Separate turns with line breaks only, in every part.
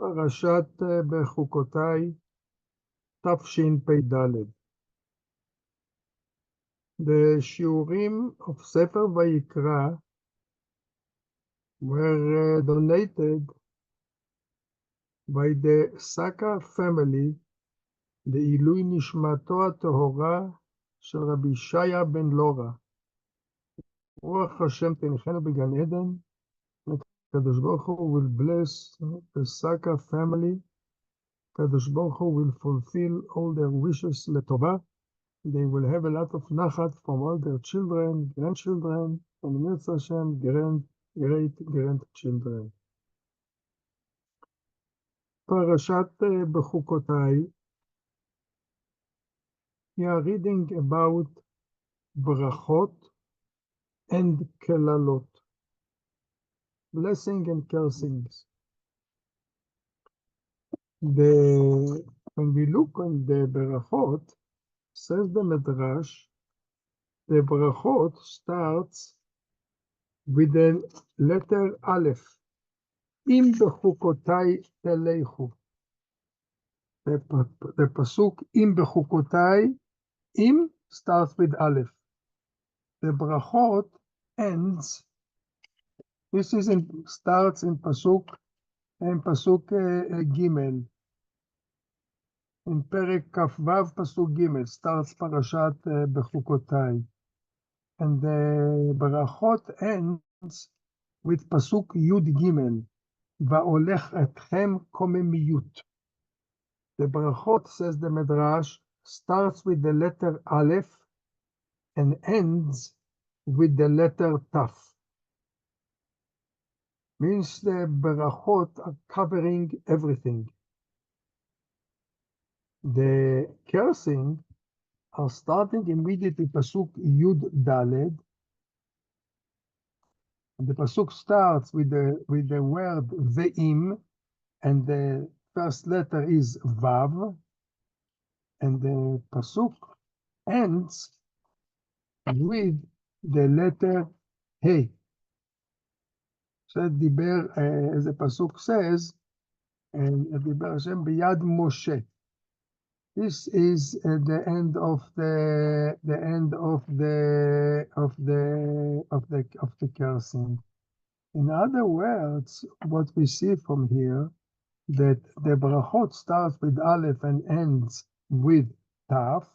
פרשת בחוקותי תשפ"ד. The shiurim of Sefer Vayikra were donated by the Saka family, the Ilui Nishmato HaTohora של רבי ישעיה בן לורה. רוח השם תניחנו בגן עדן. הקדוש ברוך הוא will bless the Saka family. הקדוש ברוך הוא will fulfill all their wishes לטובה. They will have a lot of nachat from all their children, grandchildren, and Mirza Hashem, great-grandchildren. Parashat בחוקותי, we are reading about brachot and kelalot, blessing and cursings. When we look on the brachot, says the Midrash, the brachot starts with the letter Aleph. Im Behukotai Teleichu. The pasuk Im Behukotai, Im starts with Aleph. The brachot ends. This is starts in pasuk Gimel. In Perek Kafvav Pasuk Gimel starts Parashat Behukotai. And the Barachot ends with Pasuk Yud Gimel. Va'olech etchem komemiyut. The Barachot, says the Midrash, starts with the letter Aleph and ends with the letter Taf. Means the Barachot are covering everything. The cursing are starting immediately pasuk Yud Daled. And the pasuk starts with the word Ve'im, and the first letter is Vav, and the pasuk ends with the letter He. So as the pasuk says, and Diber Hashem biyad Moshe. This is the end of the cursing. In other words, what we see from here, that the brachot starts with Aleph and ends with Taf,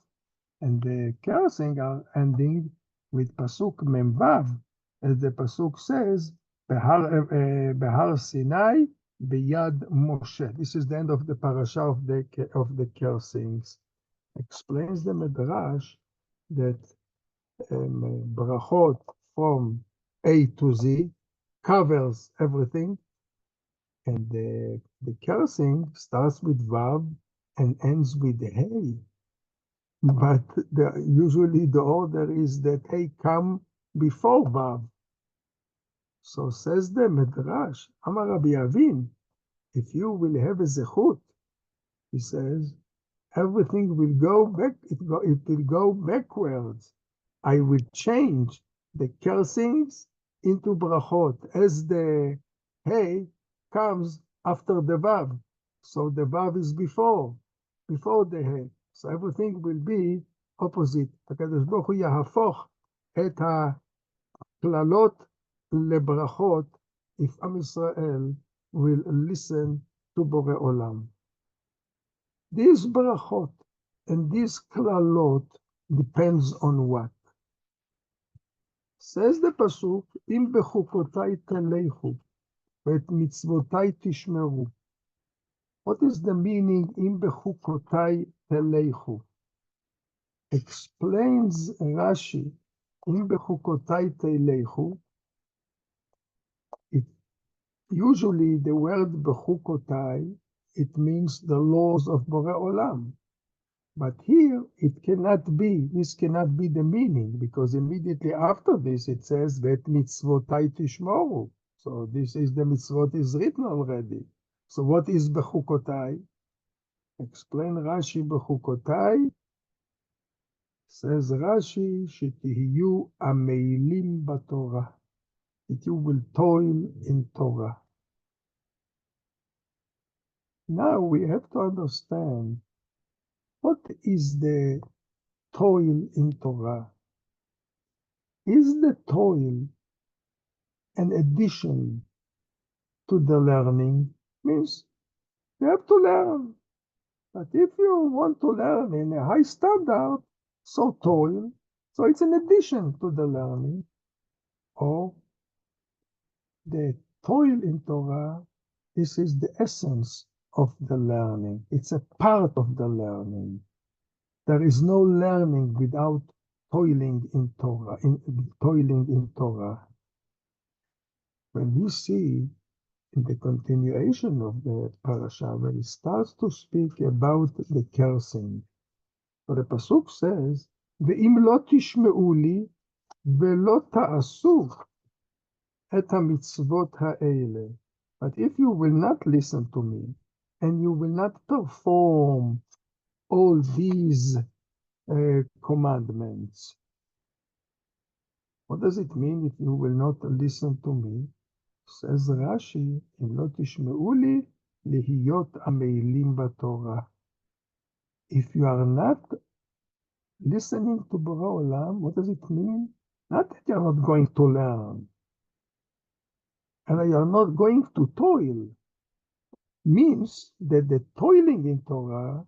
and the cursing are ending with pasuk Memvav, as the pasuk says, Behar Sinai. Biyad Moshe. This is the end of the parasha of the cursings. Explains the Midrash that brachot from A to Z covers everything, and the cursing starts with Vav and ends with Hey. But usually the order is that Hey come before Vav. So says the Midrash, Amar Rabbi Avin, if you will have a zechut, he says, everything will go back, it will go backwards. I will change the cursings into brachot, as the Hey comes after the Vav. So the Vav is before the Hey. So everything will be opposite. HaKadosh Baruch Hu yahafoch et ha-klalot lebrachot, if Am Yisrael will listen to Borei Olam. These brachot and these klalot depends on what? Says the pasuk, Im bechukotai teleichu, ve'et mitzvotai tishmeru. What is the meaning Im bechukotai teleichu? Explains Rashi, Im bechukotai teleichu. Usually the word Behukotai, it means the laws of Borei Olam. But here it cannot be, this cannot be the meaning, because immediately after this it says, Vet mitzvotai tishmoru. So this is the mitzvot is written already. So what is Behukotai? Explain Rashi Behukotai. Says Rashi, Shetihiyu ameilim baTorah. That you will toil in Torah. Now we have to understand what is the toil in Torah. Is the toil an addition to the learning? Means you have to learn. But if you want to learn in a high standard, so toil, so it's an addition to the learning. Or the toil in Torah, this is the essence of the learning. It's a part of the learning. There is no learning without toiling in Torah. Toiling in Torah. When we see in the continuation of the parasha, when it starts to speak about the cursing, so the pasuk says, "Ve'im lo tishme'u li ve'lo ta'asu et hamitzvot ha'ele." But if you will not listen to me, and you will not perform all these commandments, what does it mean if you will not listen to me? Says Rashi, "Im lo tishme'u li lihiyot ameilim b'Torah." If you are not listening to Borei Olam, what does it mean? Not that you are not going to learn, and you are not going to toil. Means that the toiling in Torah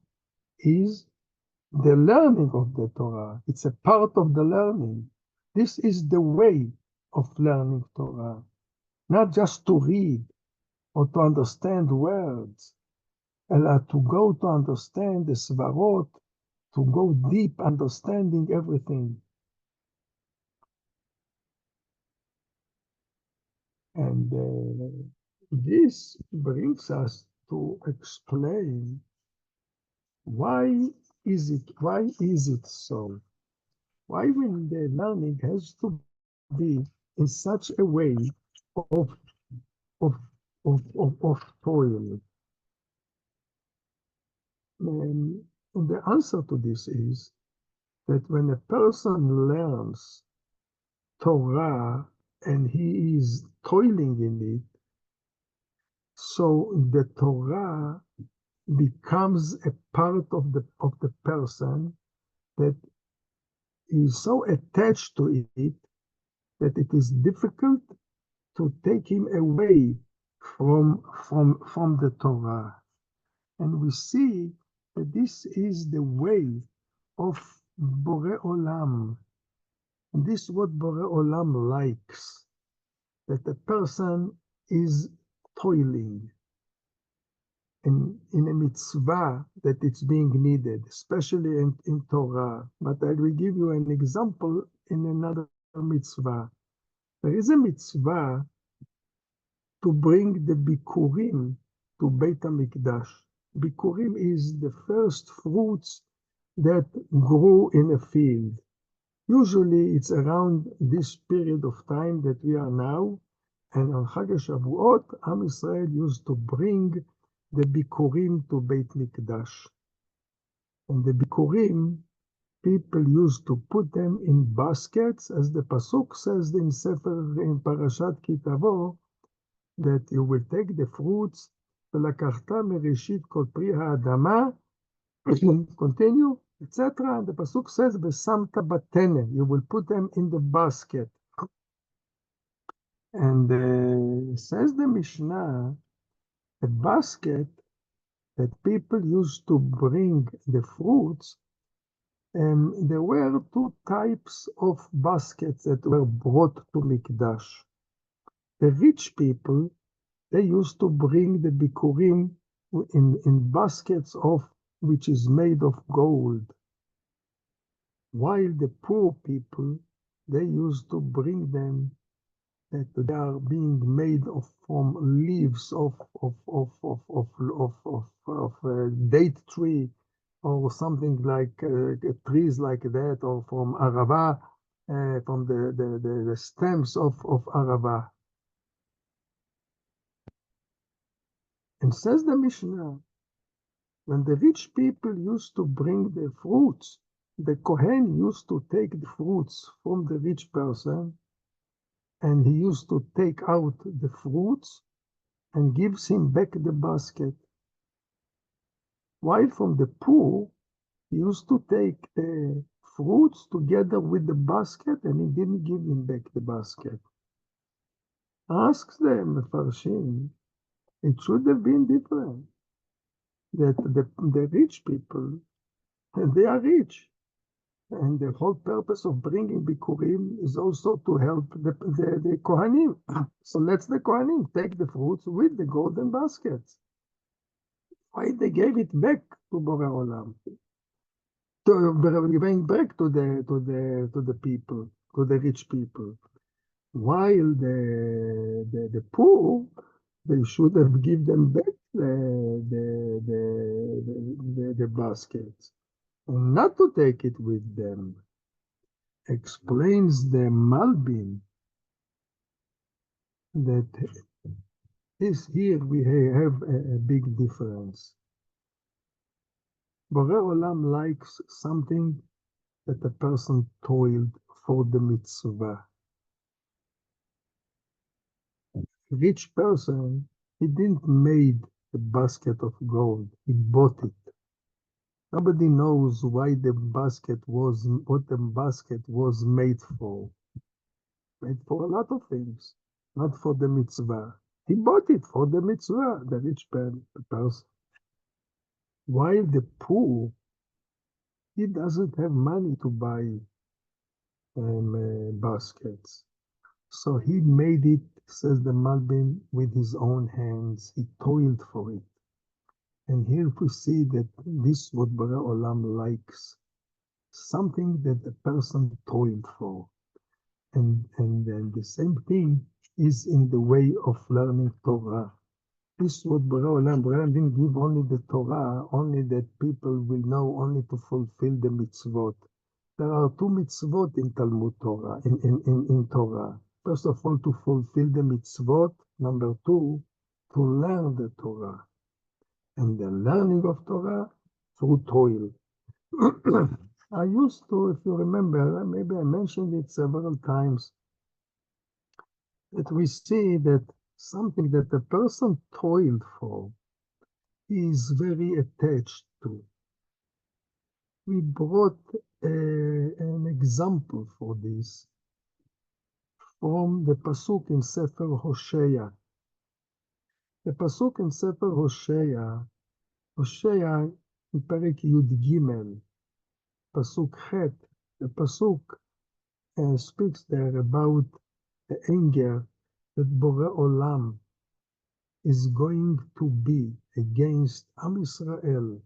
is the learning of the Torah. It's a part of the learning. This is the way of learning Torah. Not just to read or to understand words, but to go to understand the svarot, to go deep, understanding everything. And this brings us to explain why is it so? Why when the learning has to be in such a way of toil? And the answer to this is that when a person learns Torah and he is toiling in it, so the Torah becomes a part of the person that is so attached to it that it is difficult to take him away from the Torah. And we see that this is the way of Borei Olam. And this is what Borei Olam likes, that the person is toiling in a mitzvah that it's being needed, especially in Torah. But I will give you an example in another mitzvah. There is a mitzvah to bring the bikurim to Beit HaMikdash. Bikurim is the first fruits that grew in a field. Usually it's around this period of time that we are now, and on Chag HaShavuot, Am Yisrael used to bring the bikurim to Beit Mikdash. And the bikurim, people used to put them in baskets, as the pasuk says in Parashat Kitavo, that you will take the fruits, ולקחת מראשית כל פרי האדמה, continue, etc. And the pasuk says, ושמת בתנא, you will put them in the basket. And says the Mishnah, a basket that people used to bring the fruits, there were two types of baskets that were brought to Mikdash. The rich people, they used to bring the bikurim in baskets which is made of gold, while the poor people, they used to bring them that they are being made from leaves of date tree or something like trees like that, or from arava, from the stems of arava. And says the Mishnah, when the rich people used to bring the fruits, the Kohen used to take the fruits from the rich person, and he used to take out the fruits and gives him back the basket. While from the poor, he used to take the fruits together with the basket, and he didn't give him back the basket. Asks them, the Farshim, it should have been different. That the rich people, and they are rich. And the whole purpose of bringing Bikurim is also to help the Kohanim. So let's the Kohanim take the fruits with the golden baskets. Why they gave it back to Borei Olam? Giving back to the people, to the rich people. While the poor, they should have given them back the baskets, and not to take it with them. Explains the Malbim that this here we have a big difference. Borei Olam likes something that a person toiled for the mitzvah. Rich person, he didn't made a basket of gold, he bought it. Nobody knows why the basket was, what the basket was made for. Made for a lot of things, not for the mitzvah. He bought it for the mitzvah, the rich person. While the poor, he doesn't have money to buy baskets. So he made it, says the Malbim, with his own hands. He toiled for it. And here we see that this is what Borei Olam likes. Something that a person toiled for. And then the same thing is in the way of learning Torah. This is what Borei Olam didn't give only the Torah, only that people will know only to fulfill the mitzvot. There are two mitzvot in Talmud Torah, in Torah. First of all, to fulfill the mitzvot. Number two, to learn the Torah. And the learning of Torah through toil. I used to, if you remember, maybe I mentioned it several times, that we see that something that a person toiled for is very attached to. We brought an example for this from the pasuk in Sefer Hosea. The pasuk in Sefer Hosea in Perek Yud Gimel, pasuk Chet, the pasuk speaks there about the anger that Borei Olam is going to be against Am Yisrael,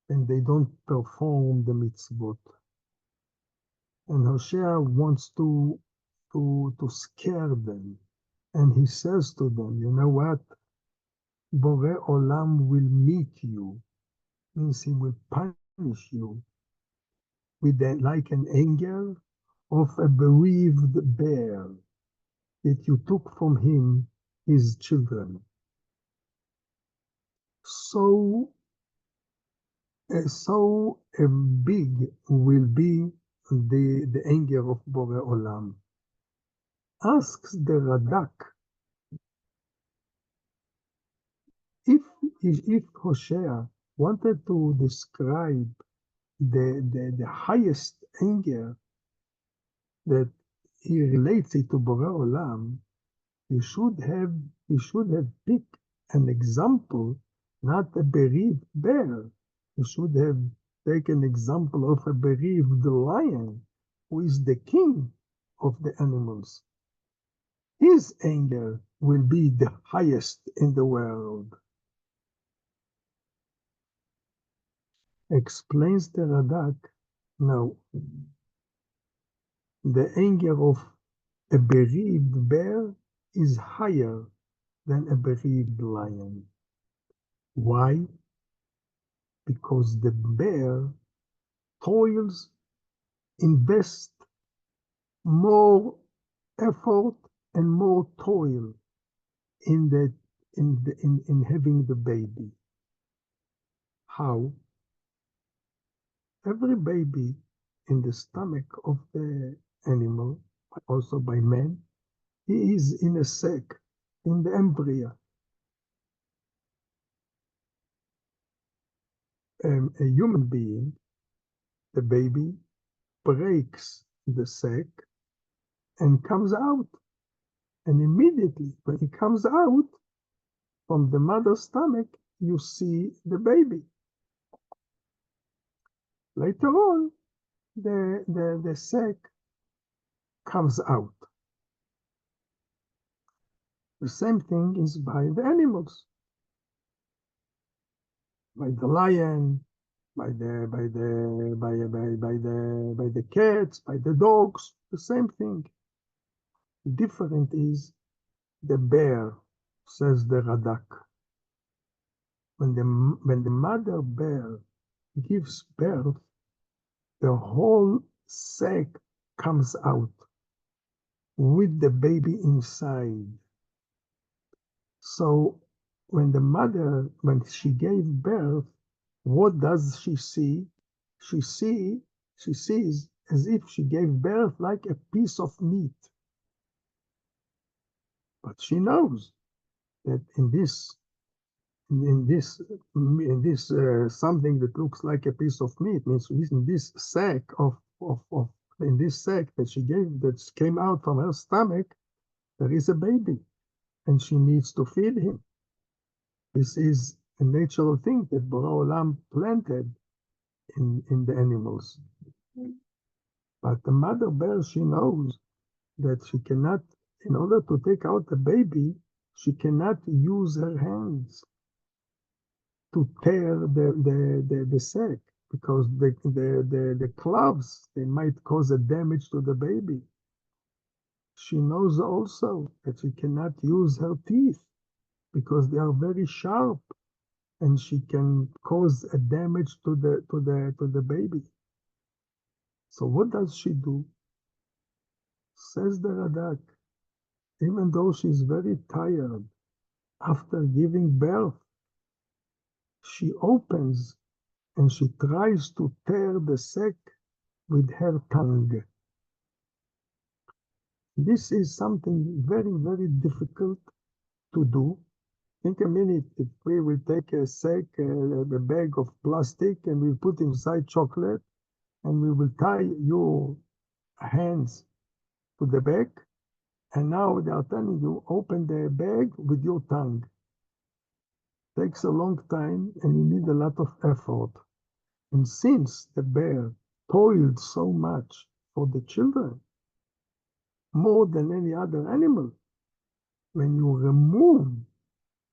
and they don't perform the mitzvot. And Hosea wants to scare them. And he says to them, you know what? Borei Olam will meet you, means he will punish you with like an anger of a bereaved bear that you took from him his children. So big will be the anger of Borei Olam. Asks the Radak, if Hosea wanted to describe the highest anger that he relates it to Borei Olam, he should have picked an example, not a bereaved bear. He should have taken an example of a bereaved lion, who is the king of the animals. His anger will be the highest in the world. Explains the Radak, no. The anger of a bereaved bear is higher than a bereaved lion. Why? Because the bear toils, invests more effort and more toil in having the baby. How? Every baby in the stomach of the animal, also by man, he is in a sac, in the embryo. a human being, the baby, breaks the sac and comes out. And immediately when he comes out from the mother's stomach, you see the baby. Later on, the sac comes out. The same thing is by the animals, by the lion, by the cats, by the dogs. The same thing. Different is the bear, says the Radak. When the mother bear gives birth, the whole sac comes out with the baby inside. So when she gave birth, what does she see? She sees as if she gave birth like a piece of meat. But she knows that in this something that looks like a piece of meat, means in this sac that she gave, that came out from her stomach, there is a baby, and she needs to feed him. This is a natural thing that Borei Olam planted in the animals. But the mother bear, she knows that she cannot, in order to take out the baby, she cannot use her hands to tear the sac, because the claws, they might cause a damage to the baby. She knows also that she cannot use her teeth because they are very sharp, and she can cause a damage to the baby. So what does she do? Says the Radak, even though she's very tired after giving birth, she opens and she tries to tear the sac with her tongue. This is something very, very difficult to do. Think a minute, if we will take a sack, a bag of plastic, and we put inside chocolate, and we will tie your hands to the bag, and now they are telling you, open the bag with your tongue. Takes a long time, and you need a lot of effort. And since the bear toiled so much for the children, more than any other animal, when you remove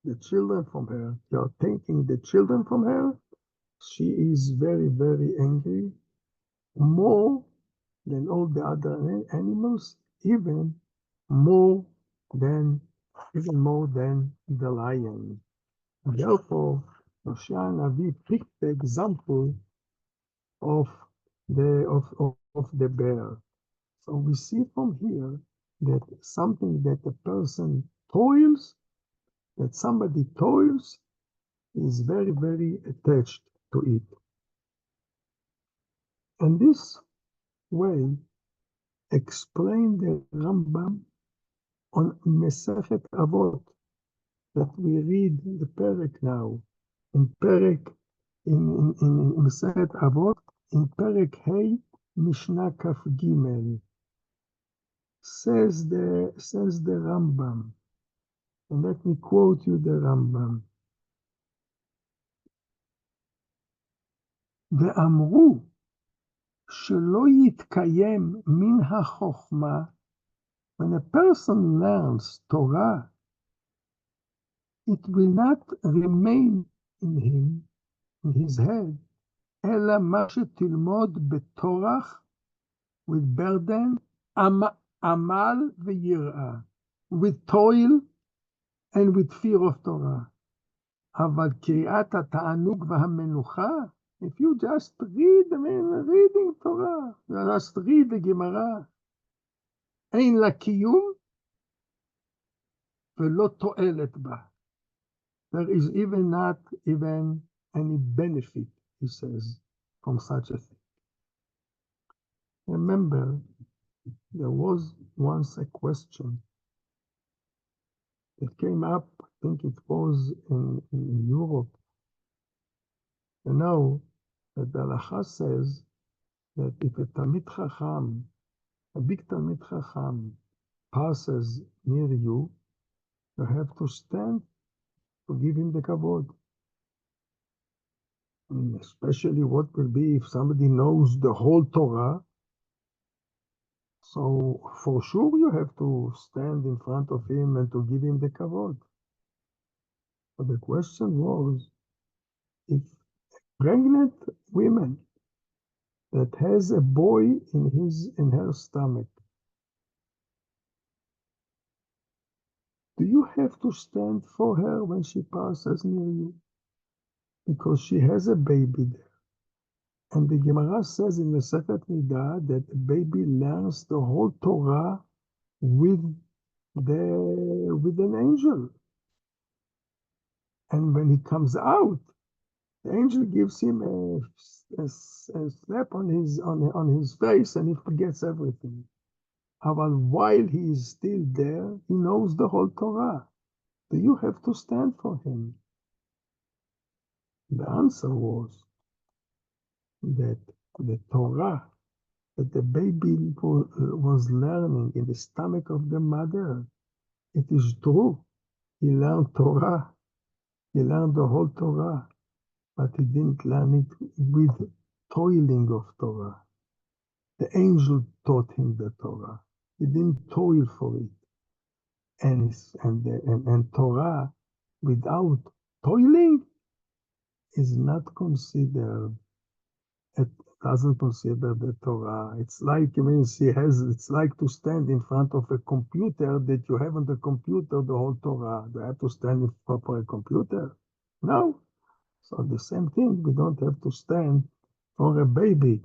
the children from her, you are taking the children from her, she is very, very angry, more than all the other animals, even more than the lion. Therefore, Moshe Navi picked the example of the bear. So we see from here that something that a person toils, that somebody toils, is very, very attached to it. And this way explained the Rambam on Mesechet Avot that we read the Perek now. In Mesechet Avot, in Perek Hey, Mishnah Kaf Gimel, says the Rambam, and let me quote you the Rambam. ואמרו שלא יתקיים מן החוכמה, when a person learns Torah, it will not remain in him, in his head, אלא מה שתלמוד בתורח, with burden, עמל ויראה, with toil and with fear of Torah. אבל קריאת התענוג והמנוחה, if you just read, reading Torah, you just read the Gemara, אין לה קיום ולא תועלת בה. There is not even any benefit, he says, from such a thing. Remember, there was once a question that came up, I think it was in Europe, You know that the halacha says that if a Talmid Chacham, a big Talmid Chacham, passes near you, you have to stand to give him the kavod. And especially what will be if somebody knows the whole Torah. So for sure you have to stand in front of him and to give him the kavod. But the question was, if pregnant women that has a boy in her stomach, do you have to stand for her when she passes near you? Because she has a baby there. And the Gemara says in the Masechet Nida that the baby learns the whole Torah with an angel. And when he comes out, the angel gives him a slap on his face, and he forgets everything. But while he is still there, he knows the whole Torah. Do you have to stand for him? The answer was that the Torah that the baby was learning in the stomach of the mother, it is true. He learned Torah. He learned the whole Torah, but he didn't learn it with toiling of Torah. The angel taught him the Torah. He didn't toil for it. And Torah without toiling is not considered. It doesn't consider the Torah. It's like, it's like to stand in front of a computer that you have on the computer the whole Torah. Do I have to stand in front of a computer? No. So the same thing, we don't have to stand for a baby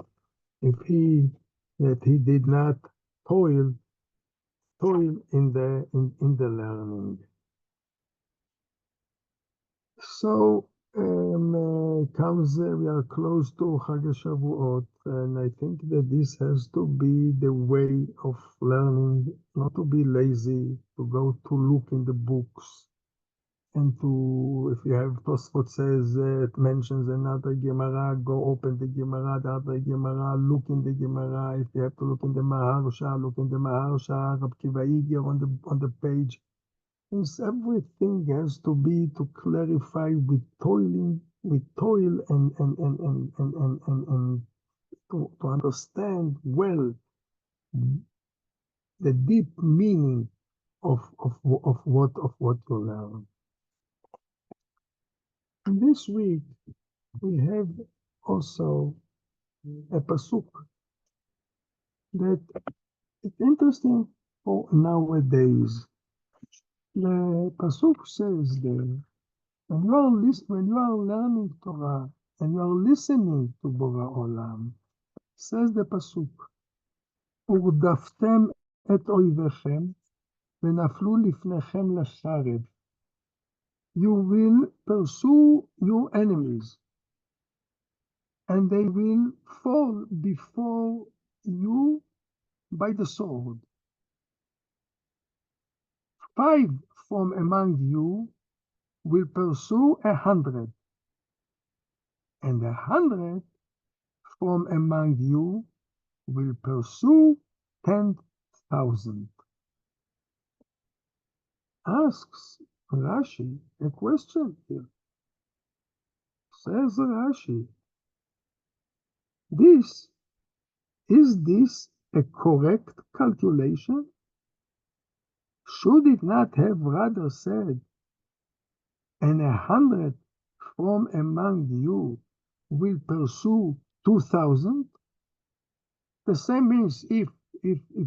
if he did not toil in the learning. So we are close to Chag HaShavuot, and I think that this has to be the way of learning, not to be lazy, to go to look in the books, and to, if you have Tosfot says, it mentions another Gemara, go open the Gemara, the other Gemara, look in the Gemara. If you have to look in the Maharsha, look in the Maharsha, Rab Kiva Iger on the page. Since everything has to be to clarify with toil and to understand well the deep meaning of what you learn. And this week we have also a pasuk that is interesting for nowadays. The pasuk says there, when you are learning Torah and you are listening to Bora Olam, says the pasuk, ורדפתם את אויביכם ונפלו לפניכם לחרב. You will pursue your enemies, and they will fall before you by the sword. 5 from among you will pursue 100, and 100 from among you will pursue 10,000. Asks Rashi a question here. Says Rashi, is this a correct calculation? Should it not have rather said, and 100 from among you will pursue 2,000? The same means if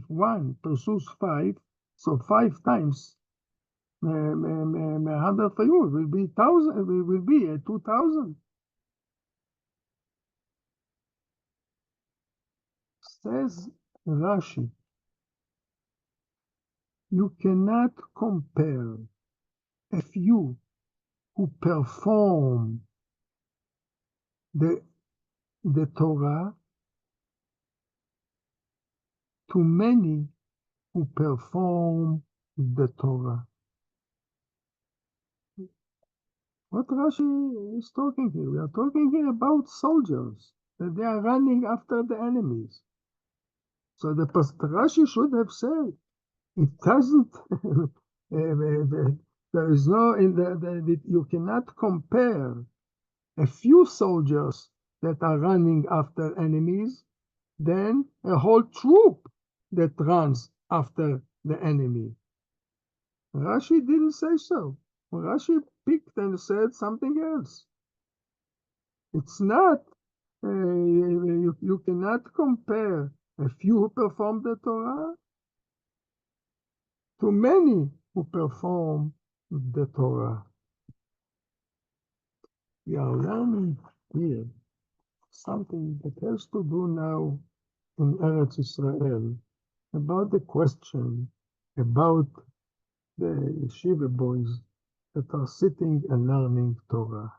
one pursues 5, so 5 times 100 for you will be 1,000. Will be 2,000. Says Rashi, you cannot compare a few who perform the Torah to many who perform the Torah. What Rashi is talking here? We are talking here about soldiers, that they are running after the enemies. So the Rashi should have said, it doesn't, there is no, you cannot compare a few soldiers that are running after enemies than a whole troop that runs after the enemy. Rashi didn't say so. Rashi picked and said something else. It's not, you cannot compare a few who perform the Torah to many who perform the Torah. We are learning here something that has to do now in Eretz Israel about the question about the yeshiva boys that are sitting and learning Torah.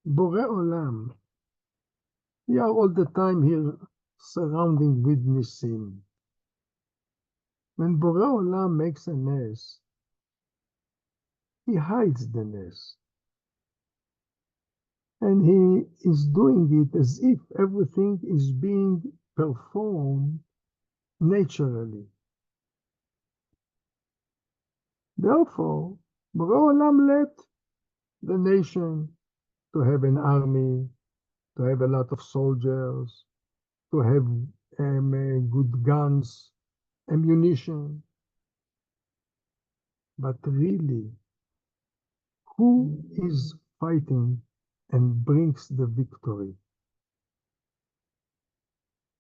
Borei Olam, we are all the time here surrounding with nisim. When Borei Olam makes a mess, he hides the mess. And he is doing it as if everything is being performed naturally. Therefore, Borei Olam let the nation to have an army, to have a lot of soldiers, to have good guns, ammunition. But really, who is fighting and brings the victory?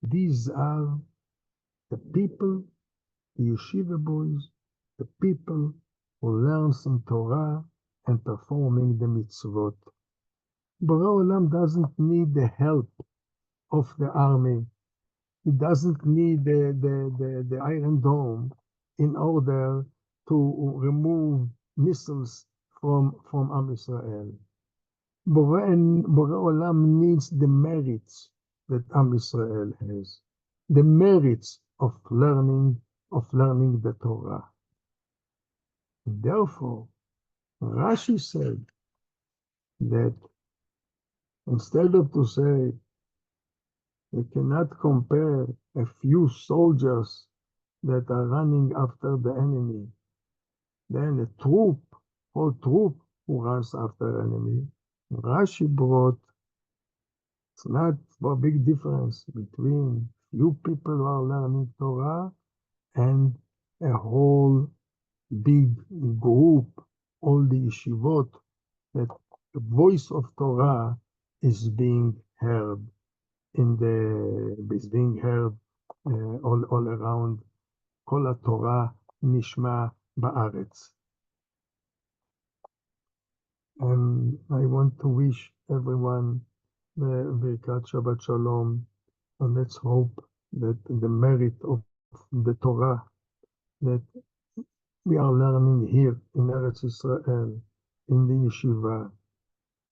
These are the people, the yeshiva boys, the people who learn some Torah and performing the mitzvot. Borei Olam doesn't need the help of the army. He doesn't need the Iron Dome in order to remove missiles from Am Yisrael. Borei Olam needs the merits that Am Yisrael has, the merits of learning the Torah. And therefore, Rashi said that instead of to say we cannot compare a few soldiers that are running after the enemy, then a whole troop who runs after enemy. Rashi brought, it's not a big difference between few people who are learning Torah and a whole big group, all the yeshivot, that the voice of Torah is being heard all around. Kol HaTorah nishma ba'aretz. And I want to wish everyone Birkat Shabbat Shalom, and let's hope that the merit of the Torah that we are learning here in Eretz Israel, in the yeshiva,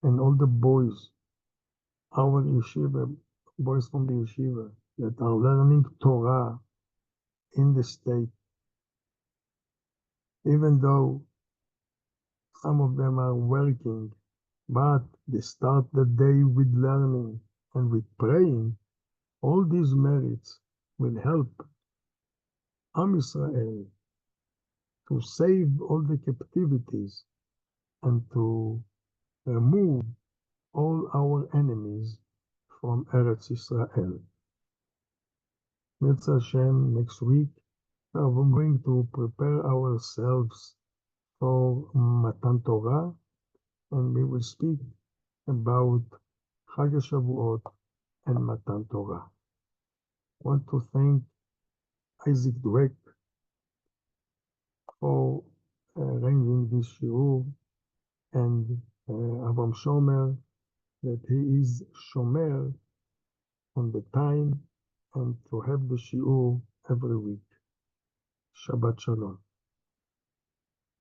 and all the boys, our yeshiva, boys from the yeshiva, that are learning Torah in the state, even though some of them are working, but they start the day with learning and with praying. All these merits will help Am Yisrael to save all the captivities and to remove all our enemies from Eretz Israel. Mitzvah Hashem, next week, we are going to prepare ourselves for Matan Torah, and we will speak about Chag HaShavuot and Matan Torah. I want to thank Isaac Dweck for arranging this shiur, and Avram Shomer, that he is shomer on the time and to have the shiur every week. Shabbat Shalom.